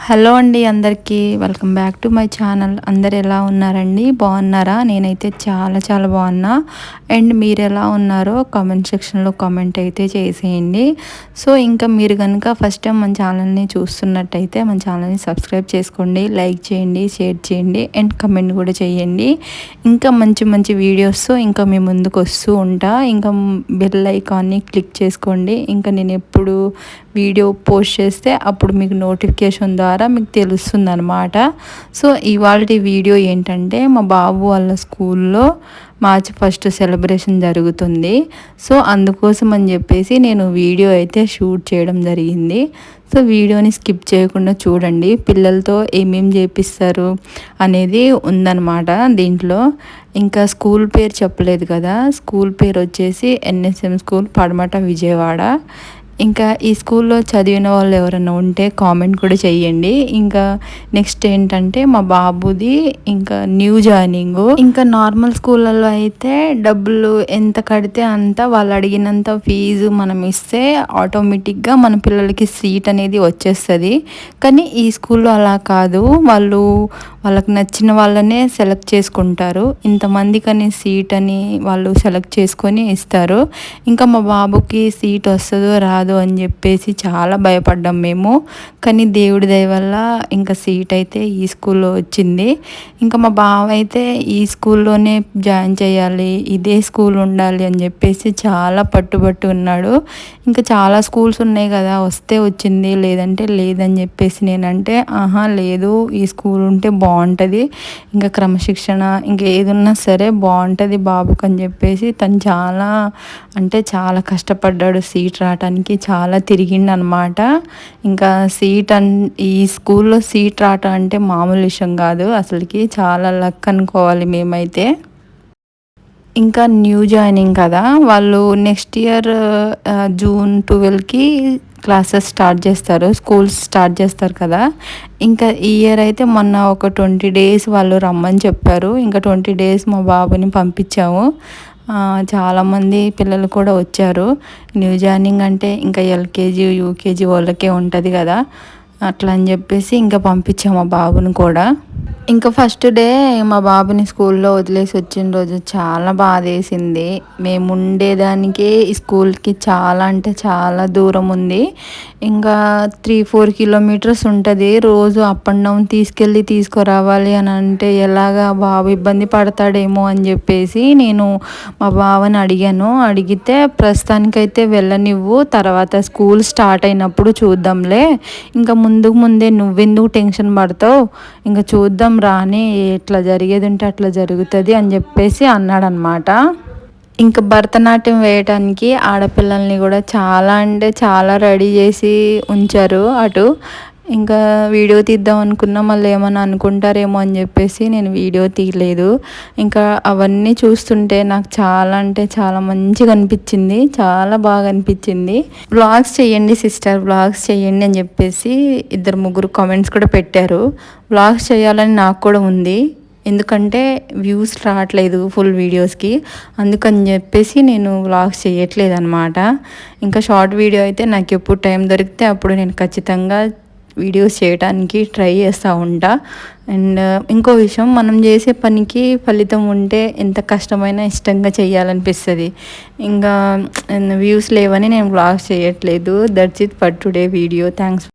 Hello అండి అందరికీ welcome back to my channel. అందరు ఎలా ఉన్నారండి? బాగున్నారా? నేనైతే చాలా చాలా బాగున్నా. అండ్ మీరు ఎలా ఉన్నారో కామెంట్ సెక్షన్లో కామెంట్ అయితే చేసేయండి. సో ఇంకా మీరు కనుక ఫస్ట్ టైం మన ఛానల్ని చూస్తున్నట్టయితే మన ఛానల్ని సబ్స్క్రైబ్ చేసుకోండి, లైక్ చేయండి, షేర్ చేయండి అండ్ కమెంట్ కూడా చేయండి. ఇంకా మంచి మంచి వీడియోస్ ఇంకా మీ ముందుకు వస్తూ ఉంటా. ఇంకా బెల్ ఐకాన్ని క్లిక్ చేసుకోండి. ఇంకా నేను ఎప్పుడు వీడియో పోస్ట్ చేస్తే అప్పుడు మీకు నోటిఫికేషన్ ద్వారా మీకు తెలుస్తుంది అనమాట. సో ఇవాళ వీడియో ఏంటంటే మా బాబు వాళ్ళ స్కూల్లో మార్చ్ 1 సెలబ్రేషన్ జరుగుతుంది. సో అందుకోసం అని చెప్పేసి నేను వీడియో అయితే షూట్ చేయడం జరిగింది. సో వీడియోని స్కిప్ చేయకుండా చూడండి. పిల్లలతో ఏమేమి చేపిస్తారు అనేది ఉందన్నమాట దీంట్లో. ఇంకా స్కూల్ పేరు చెప్పలేదు కదా, స్కూల్ పేరు వచ్చేసి ఎన్ఎస్ఎం స్కూల్ పడమట విజయవాడ. ఇంకా ఈ స్కూల్లో చదివిన వాళ్ళు ఎవరైనా ఉంటే కామెంట్ కూడా చెయ్యండి. ఇంకా నెక్స్ట్ ఏంటంటే మా బాబుది ఇంకా న్యూ జాయినింగ్. ఇంకా నార్మల్ స్కూళ్ళల్లో అయితే డబ్బులు ఎంత కడితే అంత వాళ్ళు అడిగినంత ఫీజు మనం ఇస్తే ఆటోమేటిక్గా మన పిల్లలకి సీట్ అనేది వచ్చేస్తుంది. కానీ ఈ స్కూల్లో అలా కాదు, వాళ్ళకి నచ్చిన వాళ్ళనే సెలెక్ట్ చేసుకుంటారు. ఇంతమందికని సీట్ అని వాళ్ళు సెలెక్ట్ చేసుకొని ఇస్తారు. ఇంకా మా బాబుకి సీట్ వస్తుందో రాదో అని చెప్పేసి చాలా భయపడ్డాం మేము. కానీ దేవుడి దయ వల్ల ఇంకా సీట్ అయితే ఈ స్కూల్లో వచ్చింది. ఇంకా మా బావ అయితే ఈ స్కూల్లోనే జాయిన్ చేయాలి, ఇదే స్కూల్ ఉండాలి అని చెప్పేసి చాలా పట్టుబట్టి ఉన్నాడు. ఇంకా చాలా స్కూల్స్ ఉన్నాయి కదా, వస్తే వచ్చింది లేదంటే లేదని చెప్పేసి నేనంటే ఆహా లేదు, ఈ స్కూల్ ఉంటే బాగుంటుంది, ఇంకా క్రమశిక్షణ ఇంకా ఏదున్నా సరే బాగుంటుంది బాబుకి అని చెప్పేసి తను చాలా అంటే చాలా కష్టపడ్డాడు. సీట్ రావడానికి చాలా తిరిగిండు అనమాట. ఇంకా ఈ స్కూల్లో సీట్ రావటం అంటే మామూలు విషయం కాదు, అసలుకి చాలా లక్ అనుకోవాలి మేమైతే. ఇంకా న్యూ జాయినింగ్ కదా, వాళ్ళు నెక్స్ట్ ఇయర్ జూన్ 12కి క్లాసెస్ స్టార్ట్ చేస్తారు, స్కూల్స్ స్టార్ట్ చేస్తారు కదా. ఇంకా ఈ ఇయర్ అయితే మొన్న ఒక 20 days వాళ్ళు రమ్మని చెప్పారు. ఇంకా 20 days మా బాబుని పంపించాము. చాలామంది పిల్లలు కూడా వచ్చారు. న్యూ జాయినింగ్ అంటే ఇంకా ఎల్కేజీ యూకేజీ వాళ్ళకే ఉంటుంది కదా, అట్లా అని చెప్పేసి ఇంకా పంపించాము మా బాబుని కూడా. ఇంకా ఫస్ట్ డే మా బాబుని స్కూల్లో వదిలేసి వచ్చిన రోజు చాలా బాధేసింది. మేము ఉండేదానికి ఈ స్కూల్కి చాలా అంటే చాలా దూరం ఉంది. ఇంకా 3-4 kilometers ఉంటుంది. రోజు అప్ అండ్ డౌన్ తీసుకురావాలి అని అంటే ఎలాగా బాబు ఇబ్బంది పడతాడేమో అని చెప్పేసి నేను మా బావని అడిగితే ప్రస్తుతానికైతే వెళ్ళనివ్వు, తర్వాత స్కూల్ స్టార్ట్ అయినప్పుడు చూద్దాంలే, ఇంకా ముందే నువ్వెందుకు టెన్షన్ పడతావు, ఇంకా చూద్దాం రాని, ఎట్లా జరిగేది ఉంటే అట్లా జరుగుతుంది అని చెప్పేసి అన్నాడనమాట. ఇంకా భరతనాట్యం వేయటానికి ఆడపిల్లల్ని కూడా చాలా అంటే చాలా రెడీ చేసి ఉంచారు అటు. ఇంకా వీడియో తీద్దాం అనుకున్నా, మళ్ళీ ఏమన్నా అనుకుంటారేమో అని చెప్పేసి నేను వీడియో తీయలేదు. ఇంకా అవన్నీ చూస్తుంటే నాకు చాలా అంటే చాలా మంచిగా అనిపించింది, చాలా బాగా అనిపించింది. వ్లాగ్స్ చేయండి సిస్టర్, వ్లాగ్స్ చేయండి అని చెప్పేసి 2-3 కామెంట్స్ కూడా పెట్టారు. వ్లాగ్స్ చేయాలని నాకు కూడా ఉంది, ఎందుకంటే వ్యూస్ రావట్లేదు ఫుల్ వీడియోస్కి, అందుకని చెప్పేసి నేను వ్లాగ్స్ చేయట్లేదు అనమాట. ఇంకా షార్ట్ వీడియో అయితే నాకు ఎప్పుడు టైం దొరికితే అప్పుడు నేను ఖచ్చితంగా వీడియోస్ చేయడానికి ట్రై చేస్తూ ఉంటా. అండ్ ఇంకో విషయం, మనం చేసే పనికి ఫలితం ఉంటే ఎంత కష్టమైనా ఇష్టంగా చేయాలనిపిస్తుంది. ఇంకా వ్యూస్ లేవని నేను వ్లాగ్స్ చేయట్లేదు. That's it for today video. Thanks.